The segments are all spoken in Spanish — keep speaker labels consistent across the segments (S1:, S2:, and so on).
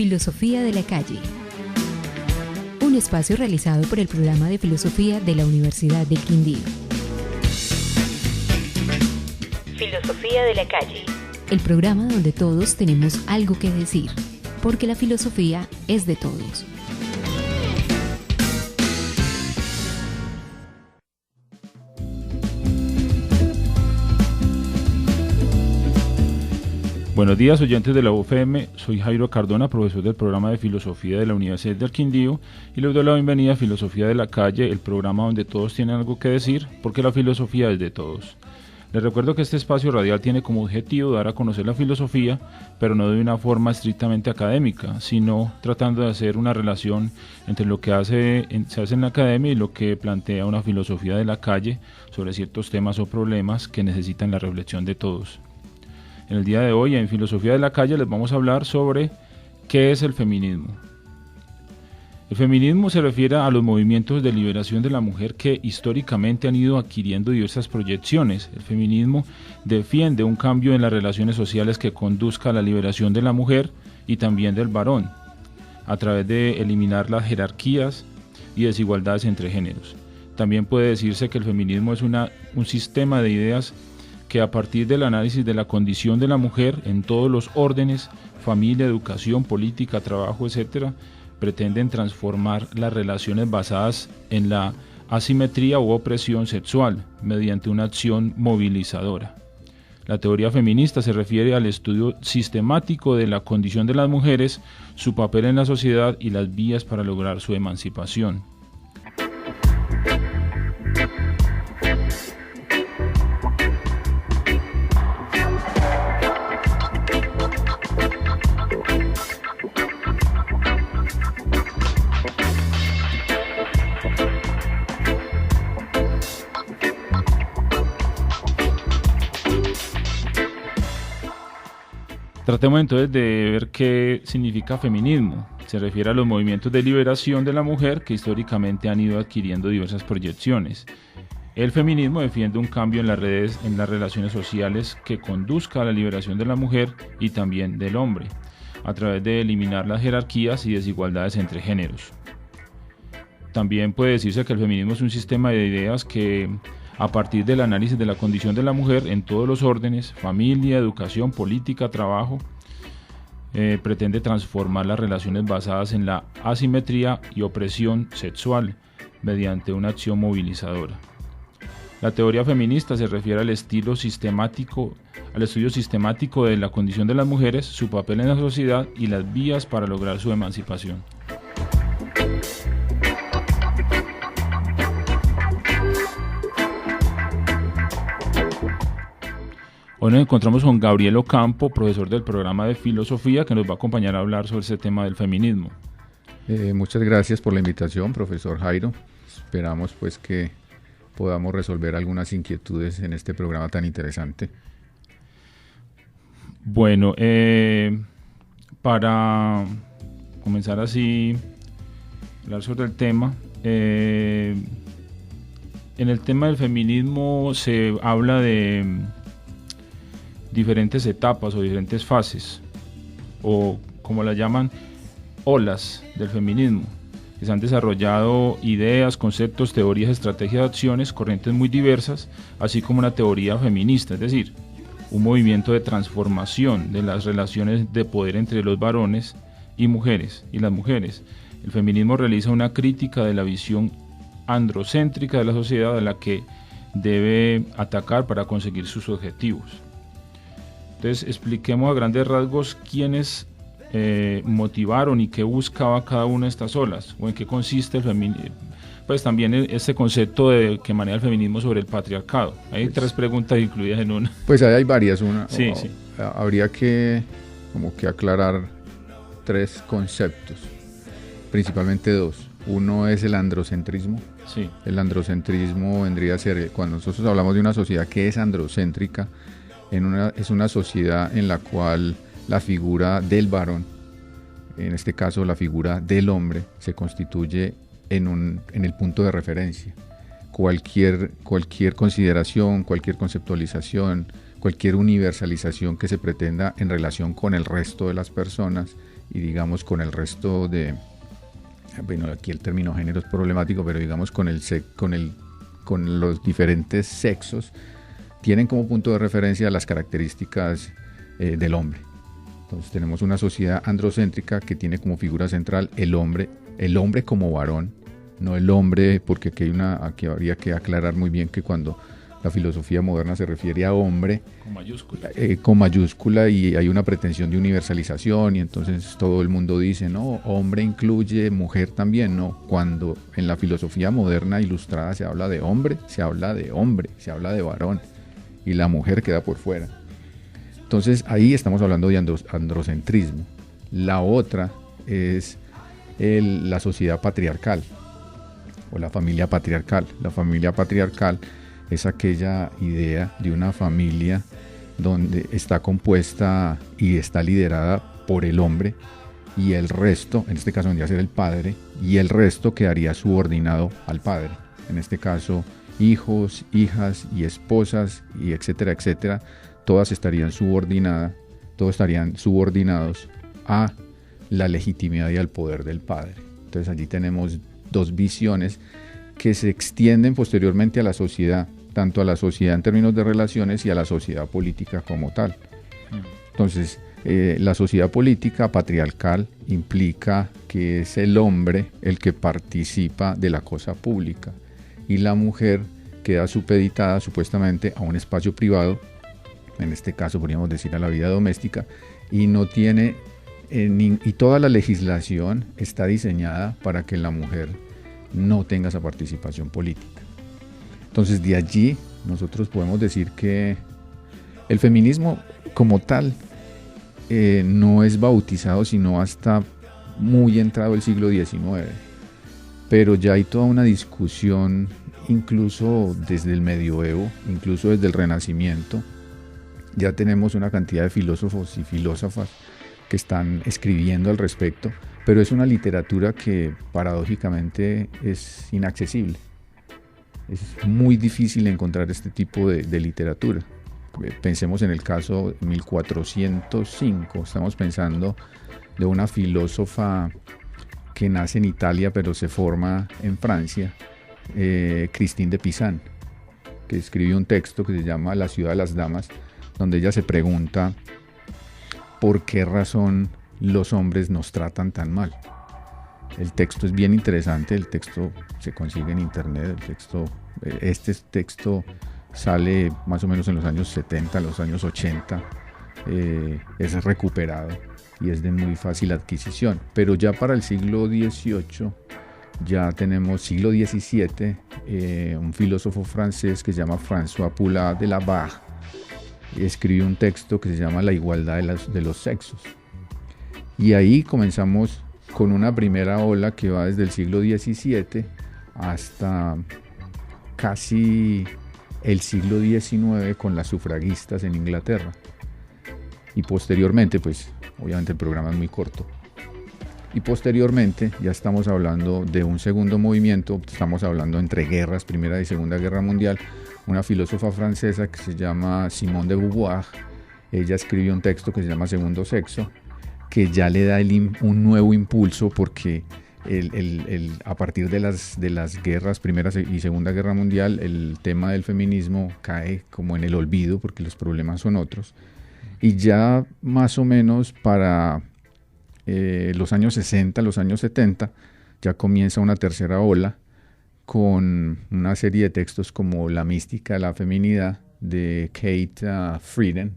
S1: Filosofía de la calle. Un espacio realizado por el programa de filosofía de la Universidad del Quindío. Filosofía de la calle. El programa donde todos tenemos algo que decir, porque la filosofía es de todos.
S2: Buenos días, oyentes de la UFM, soy Jairo Cardona, profesor del programa de Filosofía de la Universidad del Quindío, y les doy la bienvenida a Filosofía de la Calle, el programa donde todos tienen algo que decir, porque la filosofía es de todos. Les recuerdo que este espacio radial tiene como objetivo dar a conocer la filosofía, pero no de una forma estrictamente académica, sino tratando de hacer una relación entre lo que se hace en la academia y lo que plantea una filosofía de la calle sobre ciertos temas o problemas que necesitan la reflexión de todos. En el día de hoy, en Filosofía de la Calle, les vamos a hablar sobre qué es el feminismo. El feminismo se refiere a los movimientos de liberación de la mujer que históricamente han ido adquiriendo diversas proyecciones. El feminismo defiende un cambio en las relaciones sociales que conduzca a la liberación de la mujer y también del varón, a través de eliminar las jerarquías y desigualdades entre géneros. También puede decirse que el feminismo es un sistema de ideas que a partir del análisis de la condición de la mujer en todos los órdenes, familia, educación, política, trabajo, etc., pretenden transformar las relaciones basadas en la asimetría u opresión sexual mediante una acción movilizadora. La teoría feminista se refiere al estudio sistemático de la condición de las mujeres, su papel en la sociedad y las vías para lograr su emancipación. Tratemos entonces de ver qué significa feminismo. Se refiere a los movimientos de liberación de la mujer que históricamente han ido adquiriendo diversas proyecciones. El feminismo defiende un cambio en las relaciones sociales que conduzca a la liberación de la mujer y también del hombre, a través de eliminar las jerarquías y desigualdades entre géneros. También puede decirse que el feminismo es un sistema de ideas que, a partir del análisis de la condición de la mujer en todos los órdenes, familia, educación, política, trabajo, pretende transformar las relaciones basadas en la asimetría y opresión sexual mediante una acción movilizadora. La teoría feminista se refiere al estudio sistemático de la condición de las mujeres, su papel en la sociedad y las vías para lograr su emancipación. Hoy nos encontramos con Gabriel Ocampo, profesor del programa de filosofía, que nos va a acompañar a hablar sobre este tema del feminismo.
S3: Muchas gracias por la invitación, profesor Jairo. Esperamos pues que podamos resolver algunas inquietudes en este programa tan interesante.
S2: Bueno, para comenzar así a hablar sobre el tema, en el tema del feminismo se habla de diferentes etapas o diferentes fases, o como las llaman, olas del feminismo, que se han desarrollado ideas, conceptos, teorías, estrategias, acciones, corrientes muy diversas, así como una teoría feminista, es decir, un movimiento de transformación de las relaciones de poder entre los varones y las mujeres. El feminismo realiza una crítica de la visión androcéntrica de la sociedad a la que debe atacar para conseguir sus objetivos. Entonces, expliquemos a grandes rasgos quiénes motivaron y qué buscaba cada una de estas olas, o en qué consiste el feminismo. Pues también este concepto que maneja el feminismo sobre el patriarcado. Hay tres preguntas incluidas en una.
S3: Pues hay varias.
S2: Sí.
S3: Habría que aclarar tres conceptos, principalmente dos. Uno es el androcentrismo.
S2: Sí.
S3: El androcentrismo vendría a ser, cuando nosotros hablamos de una sociedad que es androcéntrica, es una sociedad en la cual la figura del varón, en este caso la figura del hombre, se constituye en el punto de referencia. Cualquier consideración, cualquier conceptualización, cualquier universalización que se pretenda en relación con el resto de las personas y digamos con el resto de, bueno, aquí el término género es problemático, pero digamos con los diferentes sexos, tienen como punto de referencia las características del hombre. Entonces tenemos una sociedad androcéntrica que tiene como figura central el hombre como varón, no el hombre, porque aquí habría que aclarar muy bien que cuando la filosofía moderna se refiere a hombre con mayúscula y hay una pretensión de universalización y entonces todo el mundo dice, no, hombre incluye mujer también, no, cuando en la filosofía moderna ilustrada se habla de hombre, se habla de varón y la mujer queda por fuera. Entonces ahí estamos hablando de androcentrismo. La otra es la sociedad patriarcal o la familia patriarcal. La familia patriarcal es aquella idea de una familia donde está compuesta y está liderada por el hombre y el resto, en este caso vendría a ser el padre, y el resto quedaría subordinado al padre. En este caso, hijos, hijas y esposas y etcétera, etcétera, todos estarían subordinados a la legitimidad y al poder del padre. Entonces allí tenemos dos visiones que se extienden posteriormente a la sociedad, tanto a la sociedad en términos de relaciones y a la sociedad política como tal. Entonces, la sociedad política patriarcal implica que es el hombre el que participa de la cosa pública y la mujer queda supeditada supuestamente a un espacio privado, en este caso podríamos decir a la vida doméstica, y no tiene y toda la legislación está diseñada para que la mujer no tenga esa participación política. Entonces de allí nosotros podemos decir que el feminismo como tal no es bautizado sino hasta muy entrado el siglo XIX, pero ya hay toda una discusión incluso desde el medioevo, incluso desde el Renacimiento. Ya tenemos una cantidad de filósofos y filósofas que están escribiendo al respecto, pero es una literatura que paradójicamente es inaccesible. Es muy difícil encontrar este tipo de literatura. Pensemos en el caso 1405, estamos pensando de una filósofa que nace en Italia pero se forma en Francia, Christine de Pisan, que escribió un texto que se llama La ciudad de las damas, donde ella se pregunta por qué razón los hombres nos tratan tan mal. El texto es bien interesante, el texto se consigue en internet, este texto sale más o menos en los años 70, los años 80, es recuperado y es de muy fácil adquisición, pero ya para el siglo XVIII, ya tenemos siglo XVII, un filósofo francés que se llama François Poulat de la Barre, escribió un texto que se llama La igualdad de los sexos. Y ahí comenzamos con una primera ola que va desde el siglo XVII hasta casi el siglo XIX con las sufragistas en Inglaterra. Y posteriormente, pues obviamente el programa es muy corto, y posteriormente ya estamos hablando de un segundo movimiento, estamos hablando entre guerras, Primera y Segunda Guerra Mundial, una filósofa francesa que se llama Simone de Beauvoir. Ella escribió un texto que se llama Segundo Sexo, que ya le da un nuevo impulso porque a partir de las guerras, Primera y Segunda Guerra Mundial, el tema del feminismo cae como en el olvido porque los problemas son otros. Y ya más o menos para los años 60, los años 70, ya comienza una tercera ola con una serie de textos como La mística de la feminidad de Kate Friedan,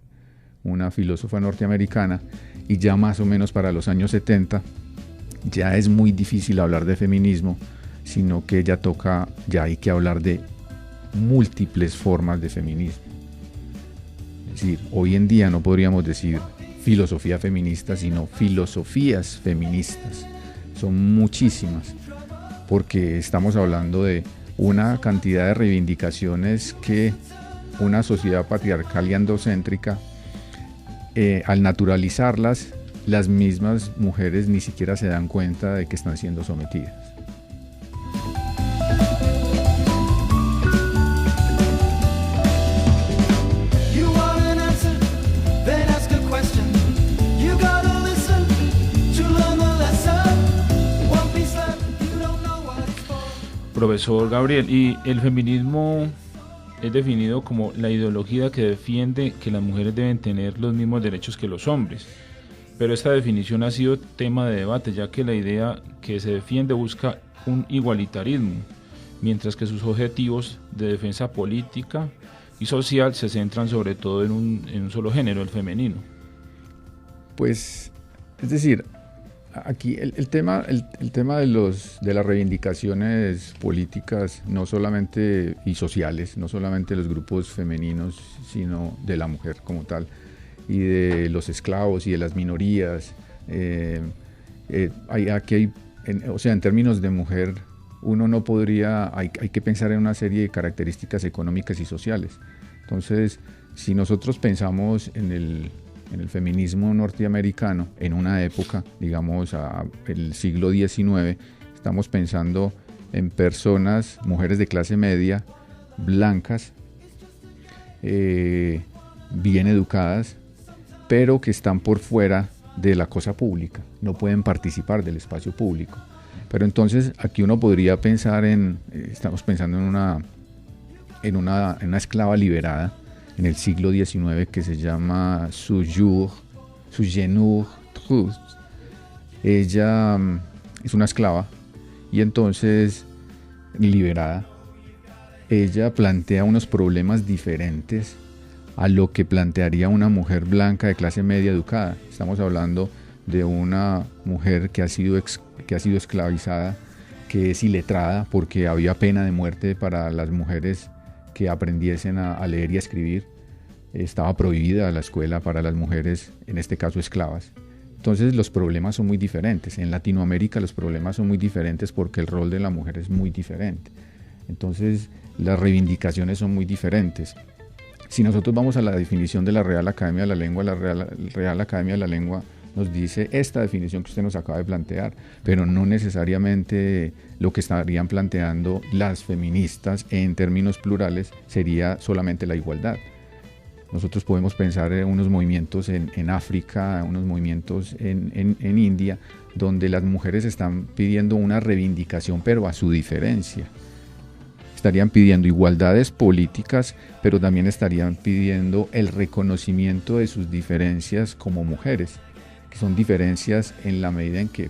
S3: una filósofa norteamericana, y ya más o menos para los años 70 ya es muy difícil hablar de feminismo, sino que ya hay que hablar de múltiples formas de feminismo. Es decir, hoy en día no podríamos decir filosofía feminista, sino filosofías feministas. Son muchísimas, porque estamos hablando de una cantidad de reivindicaciones que una sociedad patriarcal y androcéntrica, al naturalizarlas, las mismas mujeres ni siquiera se dan cuenta de que están siendo sometidas.
S4: You want an
S2: Profesor Gabriel, y el feminismo es definido como la ideología que defiende que las mujeres deben tener los mismos derechos que los hombres. Pero esta definición ha sido tema de debate, ya que la idea que se defiende busca un igualitarismo, mientras que sus objetivos de defensa política y social se centran sobre todo en un solo género, el femenino.
S3: Pues, es decir, aquí el tema de las reivindicaciones políticas, no solamente y sociales, no solamente de los grupos femeninos, sino de la mujer como tal, y de los esclavos y de las minorías. En términos de mujer, uno no podría, hay que pensar en una serie de características económicas y sociales. Entonces, si nosotros pensamos en el feminismo norteamericano, en una época, digamos, el siglo XIX, estamos pensando en personas, mujeres de clase media, blancas, bien educadas, pero que están por fuera de la cosa pública, no pueden participar del espacio público. Pero entonces aquí uno podría pensar estamos pensando en una esclava liberada en el siglo XIX que se llama Sojourner Truth. Ella es una esclava y entonces liberada, ella plantea unos problemas diferentes a lo que plantearía una mujer blanca de clase media educada. Estamos hablando de una mujer que ha sido esclavizada, que es iletrada porque había pena de muerte para las mujeres que aprendiesen a leer y a escribir. Estaba prohibida la escuela para las mujeres, en este caso esclavas. Entonces los problemas son muy diferentes. En Latinoamérica los problemas son muy diferentes porque el rol de la mujer es muy diferente. Entonces las reivindicaciones son muy diferentes. Si nosotros vamos a la definición de la Real Academia de la Lengua, la Real Academia de la Lengua nos dice esta definición que usted nos acaba de plantear, pero no necesariamente lo que estarían planteando las feministas en términos plurales sería solamente la igualdad. Nosotros podemos pensar en unos movimientos en África, unos movimientos en India, donde las mujeres están pidiendo una reivindicación, pero a su diferencia. Estarían pidiendo igualdades políticas, pero también estarían pidiendo el reconocimiento de sus diferencias como mujeres, que son diferencias en la medida en que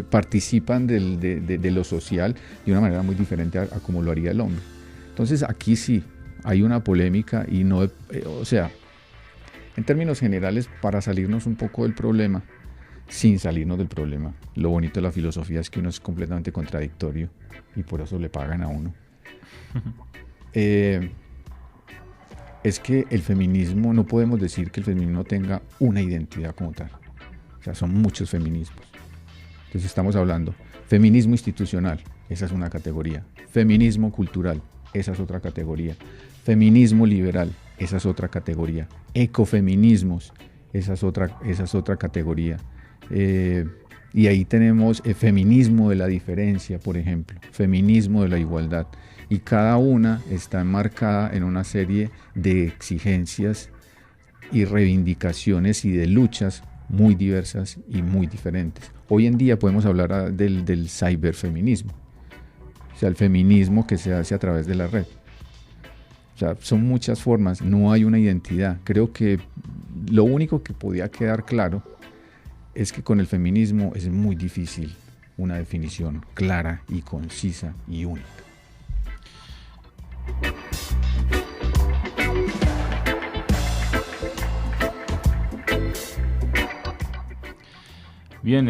S3: participan de lo social de una manera muy diferente a como lo haría el hombre. Entonces aquí sí hay una polémica y no, en términos generales, para salirnos un poco del problema, sin salirnos del problema, lo bonito de la filosofía es que uno es completamente contradictorio y por eso le pagan a uno. Es que el feminismo, no podemos decir que el feminismo tenga una identidad como tal. O sea, son muchos feminismos. Entonces estamos hablando feminismo institucional, esa es una categoría. Feminismo cultural, esa es otra categoría. Feminismo liberal, esa es otra categoría. Ecofeminismos, esa es otra categoría. Y ahí tenemos el feminismo de la diferencia, por ejemplo, feminismo de la igualdad. Y cada una está enmarcada en una serie de exigencias y reivindicaciones y de luchas muy diversas y muy diferentes. Hoy en día podemos hablar del ciberfeminismo, o sea, el feminismo que se hace a través de la red. O sea, son muchas formas, no hay una identidad. Creo que lo único que podía quedar claro es que con el feminismo es muy difícil una definición clara y concisa y única.
S2: Bien,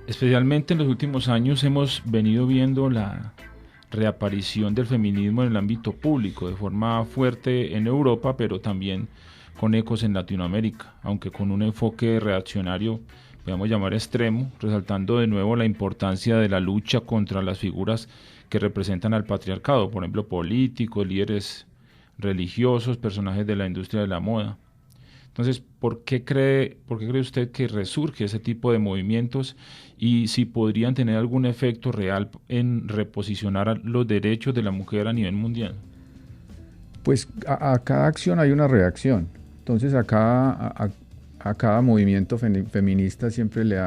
S2: especialmente en los últimos años hemos venido viendo la reaparición del feminismo en el ámbito público de forma fuerte en Europa, pero también con ecos en Latinoamérica, aunque con un enfoque reaccionario, podemos llamar extremo, resaltando de nuevo la importancia de la lucha contra las figuras que representan al patriarcado, por ejemplo, políticos, líderes religiosos, personajes de la industria de la moda. Entonces, ¿por qué cree usted que resurge ese tipo de movimientos y si podrían tener algún efecto real en reposicionar los derechos de la mujer a nivel mundial?
S3: Pues a cada acción hay una reacción. Entonces, a cada movimiento feminista siempre le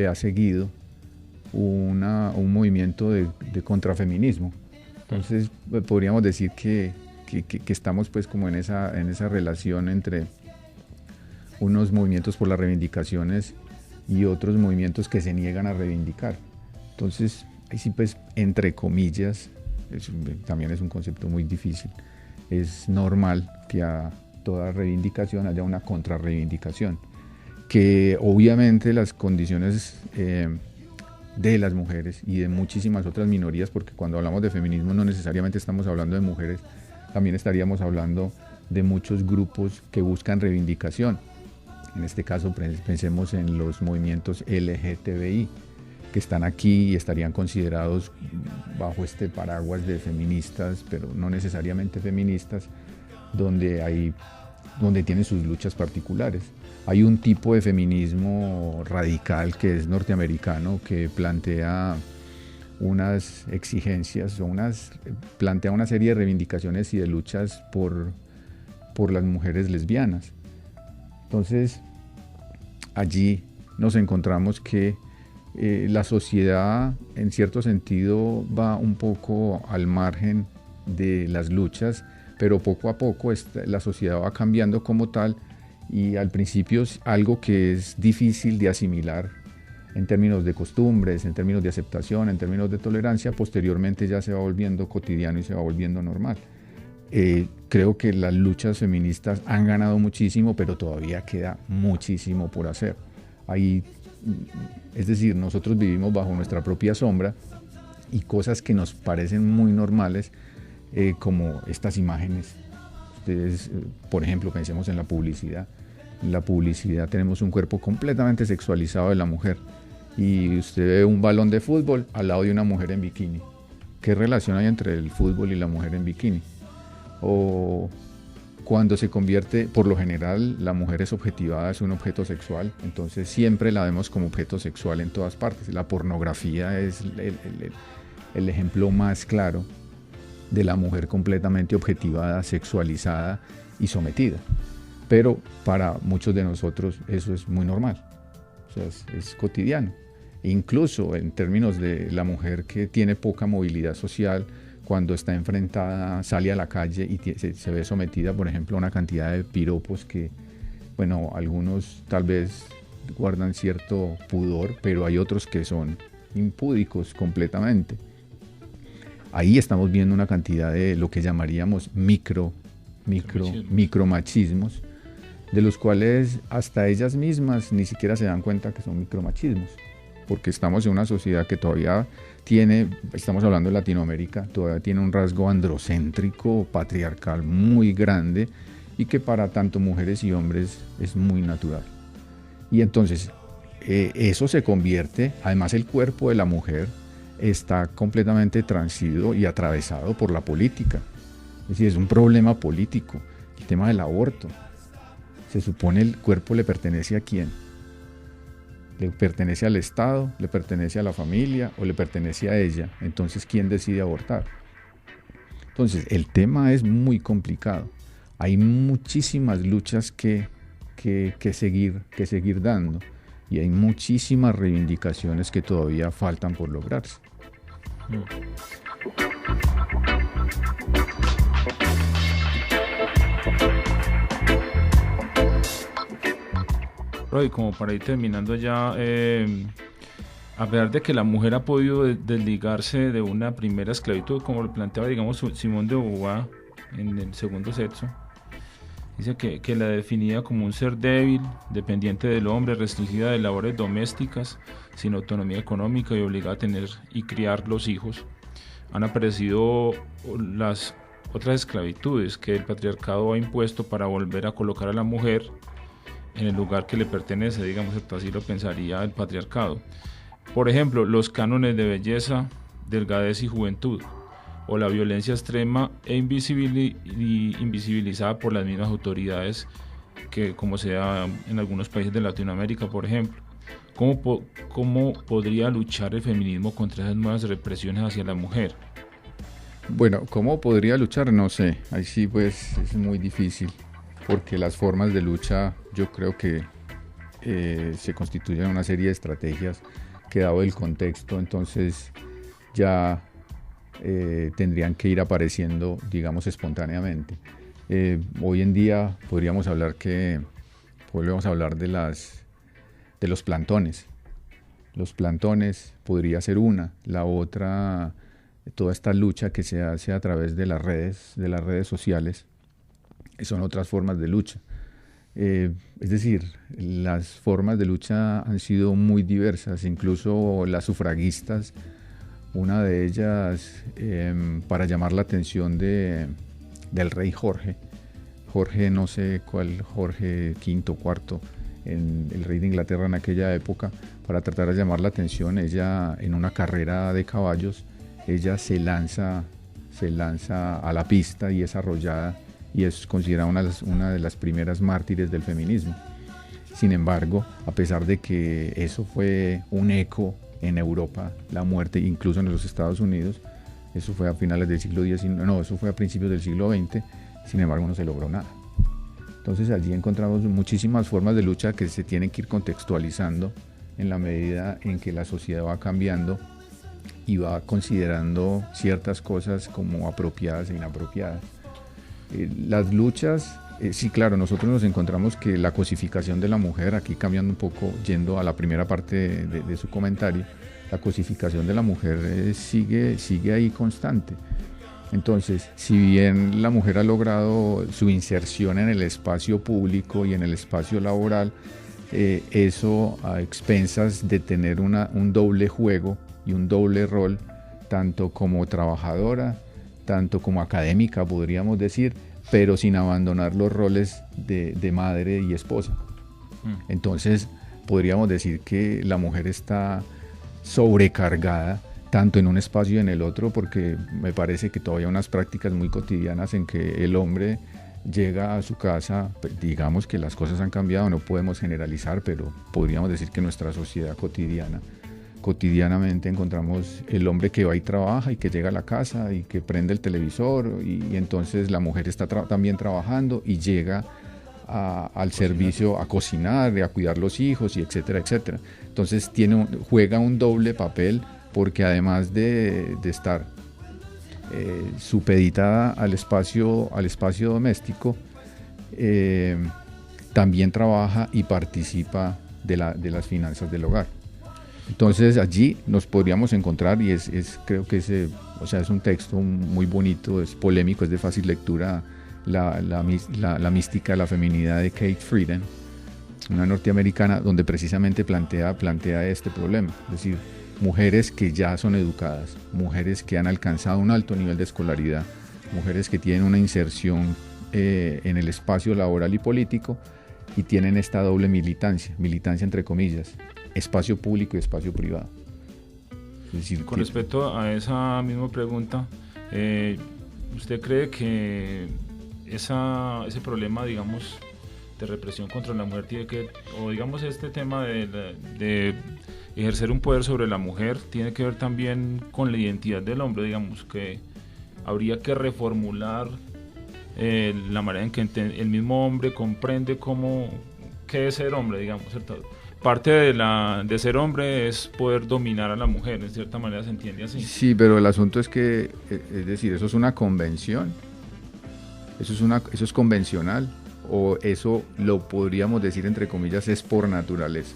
S3: ha seguido un movimiento de contrafeminismo. Entonces podríamos decir que estamos pues como en esa relación entre unos movimientos por las reivindicaciones y otros movimientos que se niegan a reivindicar. Entonces, ahí sí pues, entre comillas, también es un concepto muy difícil, es normal que a toda reivindicación haya una contrarreivindicación, que obviamente las condiciones de las mujeres y de muchísimas otras minorías, porque cuando hablamos de feminismo no necesariamente estamos hablando de mujeres, también estaríamos hablando de muchos grupos que buscan reivindicación. En este caso pensemos en los movimientos LGTBI, que están aquí y estarían considerados bajo este paraguas de feministas, pero no necesariamente feministas, donde tienen sus luchas particulares. Hay un tipo de feminismo radical que es norteamericano, que plantea unas exigencias plantea una serie de reivindicaciones y de luchas por las mujeres lesbianas. Entonces, allí nos encontramos que la sociedad, en cierto sentido, va un poco al margen de las luchas, pero poco a poco la sociedad va cambiando como tal, y al principio es algo que es difícil de asimilar en términos de costumbres, en términos de aceptación, en términos de tolerancia. Posteriormente ya se va volviendo cotidiano y se va volviendo normal. Creo que las luchas feministas han ganado muchísimo, pero todavía queda muchísimo por hacer. Es decir, nosotros vivimos bajo nuestra propia sombra y cosas que nos parecen muy normales, como estas imágenes. Ustedes, por ejemplo, pensemos en la publicidad. En la publicidad tenemos un cuerpo completamente sexualizado de la mujer, y usted ve un balón de fútbol al lado de una mujer en bikini. ¿Qué relación hay entre el fútbol y la mujer en bikini? O cuando se convierte, por lo general, la mujer es objetivada, es un objeto sexual, entonces siempre la vemos como objeto sexual en todas partes. La pornografía es el ejemplo más claro de la mujer completamente objetivada, sexualizada y sometida. Pero para muchos de nosotros eso es muy normal, o sea, es cotidiano. Incluso en términos de la mujer que tiene poca movilidad social, cuando está enfrentada, sale a la calle y se ve sometida, por ejemplo, a una cantidad de piropos que, bueno, algunos tal vez guardan cierto pudor, pero hay otros que son impúdicos completamente. Ahí estamos viendo una cantidad de lo que llamaríamos micromachismos, de los cuales hasta ellas mismas ni siquiera se dan cuenta que son micromachismos, porque estamos en una sociedad que todavía estamos hablando de Latinoamérica, todavía tiene un rasgo androcéntrico, patriarcal muy grande, y que para tanto mujeres y hombres es muy natural. Y entonces eso se convierte, además el cuerpo de la mujer está completamente transido y atravesado por la política. Es decir, es un problema político. El tema del aborto. Se supone el cuerpo le pertenece a quién. ¿Le pertenece al Estado? ¿Le pertenece a la familia? ¿O le pertenece a ella? Entonces, ¿quién decide abortar? Entonces, el tema es muy complicado. Hay muchísimas luchas que seguir dando. Y hay muchísimas reivindicaciones que todavía faltan por lograrse.
S2: Y como para ir terminando ya, a pesar de que la mujer ha podido desligarse de una primera esclavitud, como lo planteaba, digamos, Simone de Beauvoir en El segundo sexo, dice que la definía como un ser débil, dependiente del hombre, restringida de labores domésticas, sin autonomía económica y obligada a tener y criar los hijos. Han aparecido las otras esclavitudes que el patriarcado ha impuesto para volver a colocar a la mujer en el lugar que le pertenece, digamos, así lo pensaría el patriarcado. Por ejemplo, los cánones de belleza, delgadez y juventud, o la violencia extrema e invisibilizada por las mismas autoridades, que como se da en algunos países de Latinoamérica, por ejemplo. ¿Cómo podría luchar el feminismo contra esas nuevas represiones hacia la mujer?
S3: Bueno, ¿cómo podría luchar? No sé, ahí sí pues es muy difícil, porque las formas de lucha yo creo que se constituyen una serie de estrategias que dado el contexto, entonces ya tendrían que ir apareciendo, digamos, espontáneamente. Hoy en día podríamos hablar de los plantones. Los plantones podría ser una. La otra, toda esta lucha que se hace a través de las redes sociales, son otras formas de lucha. Es decir, las formas de lucha han sido muy diversas, incluso las sufragistas, una de ellas para llamar la atención del rey Jorge, no sé cuál, Jorge V, IV, el rey de Inglaterra en aquella época, para tratar de llamar la atención. Ella, en una carrera de caballos, ella se lanza a la pista y es arrollada, y es considerada una de las primeras mártires del feminismo. Sin embargo, a pesar de que eso fue un eco en Europa, la muerte, incluso en los Estados Unidos, eso fue a finales del siglo XIX, no, eso fue a principios del siglo XX, sin embargo no se logró nada. Entonces allí encontramos muchísimas formas de lucha que se tienen que ir contextualizando en la medida en que la sociedad va cambiando y va considerando ciertas cosas como apropiadas e inapropiadas. Las luchas, sí, claro, nosotros nos encontramos que la cosificación de la mujer, aquí cambiando un poco, yendo a la primera parte de su comentario, la cosificación de la mujer sigue ahí constante. Entonces, si bien la mujer ha logrado su inserción en el espacio público y en el espacio laboral, eso a expensas de tener un doble juego y un doble rol, tanto como trabajadora, tanto como académica, podríamos decir, pero sin abandonar los roles de madre y esposa. Entonces, podríamos decir que la mujer está sobrecargada, tanto en un espacio y en el otro, porque me parece que todavía hay unas prácticas muy cotidianas en que el hombre llega a su casa, digamos que las cosas han cambiado, no podemos generalizar, pero podríamos decir que nuestra sociedad cotidianamente encontramos el hombre que va y trabaja y que llega a la casa y que prende el televisor, y entonces la mujer está también trabajando y llega al servicio a cocinar, a cuidar los hijos, y etcétera, etcétera. Entonces juega un doble papel, porque además de estar supeditada al espacio doméstico, también trabaja y participa de las finanzas del hogar. Entonces allí nos podríamos encontrar, y creo que es un texto muy bonito, es polémico, es de fácil lectura, la mística de la feminidad de Kate Friedan, una norteamericana, donde precisamente plantea este problema, es decir, mujeres que ya son educadas, mujeres que han alcanzado un alto nivel de escolaridad, mujeres que tienen una inserción en el espacio laboral y político, y tienen esta doble militancia entre comillas, espacio público y espacio privado. Es decir,
S2: con respecto a esa misma pregunta, ¿usted cree que ese problema, digamos, de represión contra la mujer o digamos este tema de ejercer un poder sobre la mujer, tiene que ver también con la identidad del hombre? Digamos que habría que reformular la manera en que el mismo hombre comprende qué es ser hombre, digamos, ¿cierto? Parte de ser hombre es poder dominar a la mujer, en cierta manera se entiende así.
S3: Sí, pero el asunto es que, es decir, eso es una convención, eso es convencional, o eso lo podríamos decir entre comillas es por naturaleza.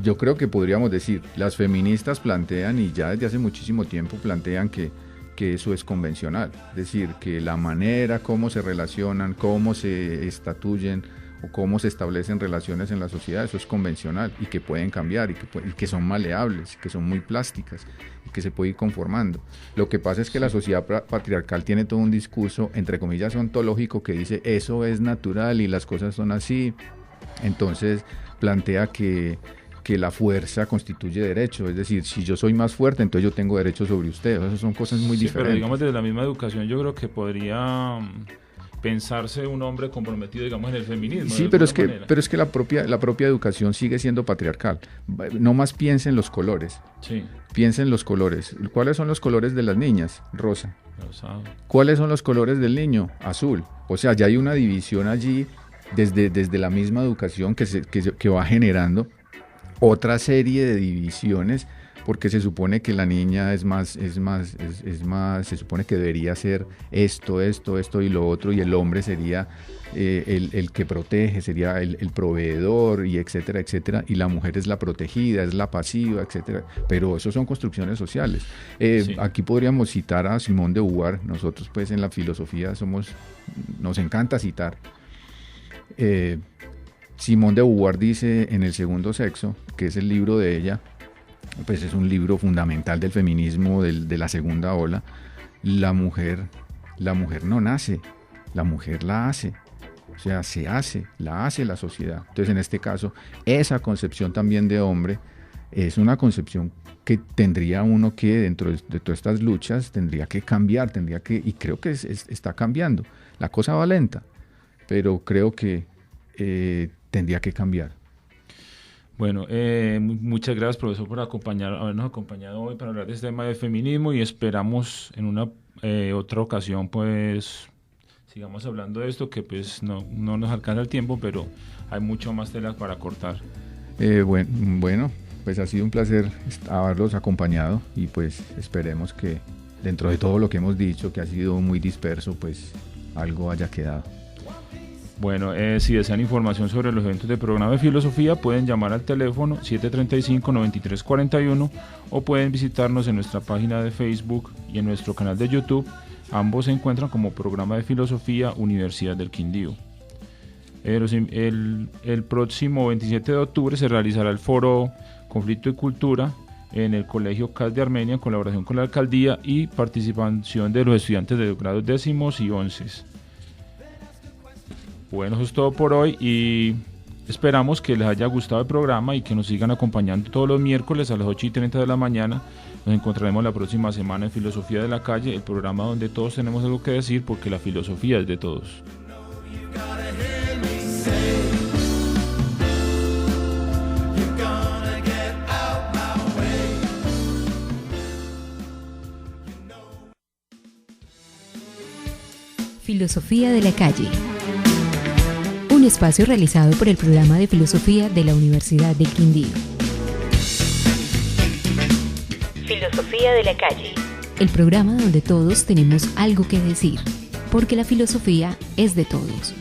S3: Yo creo que podríamos decir, las feministas plantean, y ya desde hace muchísimo tiempo plantean que eso es convencional, es decir, que la manera como se relacionan, cómo se estatuyen o cómo se establecen relaciones en la sociedad, eso es convencional y que pueden cambiar y que son maleables, que son muy plásticas y que se puede ir conformando. Lo que pasa es que la sociedad patriarcal tiene todo un discurso, entre comillas, ontológico, que dice eso es natural y las cosas son así. Entonces plantea que la fuerza constituye derecho, es decir, si yo soy más fuerte, entonces yo tengo derecho sobre usted. Esas son cosas muy diferentes.
S2: Pero digamos, desde la misma educación yo creo que podría pensarse un hombre comprometido, digamos, en el feminismo.
S3: Sí, pero es que la propia educación sigue siendo patriarcal. No más piensa en los colores.
S2: Sí.
S3: Piensa en los colores. ¿Cuáles son los colores de las niñas? Rosa.
S2: Rosado.
S3: ¿Cuáles son los colores del niño? Azul. O sea, ya hay una división allí desde la misma educación que va generando otra serie de divisiones, porque se supone que la niña es más, se supone que debería ser esto y lo otro, y el hombre sería el que protege, sería el proveedor, y etcétera, etcétera, y la mujer es la protegida, es la pasiva, etcétera, pero eso son construcciones sociales. Sí. Aquí podríamos citar a Simone de Beauvoir. Nosotros pues en la filosofía nos encanta citar. Simone de Beauvoir dice en El segundo sexo, que es el libro de ella, pues es un libro fundamental del feminismo de la segunda ola. La mujer no nace, la mujer la hace. O sea, la hace la sociedad. Entonces, en este caso, esa concepción también de hombre es una concepción que tendría uno que, dentro de todas estas luchas, tendría que cambiar, y creo que está cambiando. La cosa va lenta, pero creo que tendría que cambiar.
S2: Bueno, muchas gracias, profesor, por habernos acompañado hoy para hablar de este tema de feminismo, y esperamos en una otra ocasión pues sigamos hablando de esto, que pues no nos alcanza el tiempo, pero hay mucho más tela para cortar.
S3: Bueno, pues ha sido un placer haberlos acompañado, y pues esperemos que dentro de todo lo que hemos dicho, que ha sido muy disperso, pues algo haya quedado.
S2: Bueno, si desean información sobre los eventos del programa de filosofía, pueden llamar al teléfono 735-9341 o pueden visitarnos en nuestra página de Facebook y en nuestro canal de YouTube. Ambos se encuentran como Programa de Filosofía Universidad del Quindío. El próximo 27 de octubre se realizará el foro Conflicto y Cultura en el Colegio CAS de Armenia, en colaboración con la alcaldía y participación de los estudiantes de los grados 10º y 11º. Bueno, eso es todo por hoy, y esperamos que les haya gustado el programa y que nos sigan acompañando todos los miércoles a las 8:30 de la mañana. Nos encontraremos la próxima semana en Filosofía de la Calle, el programa donde todos tenemos algo que decir, porque la filosofía es de todos.
S1: Filosofía de la Calle. Un espacio realizado por el Programa de Filosofía de la Universidad del Quindío. Filosofía de la Calle. El programa donde todos tenemos algo que decir, porque la filosofía es de todos.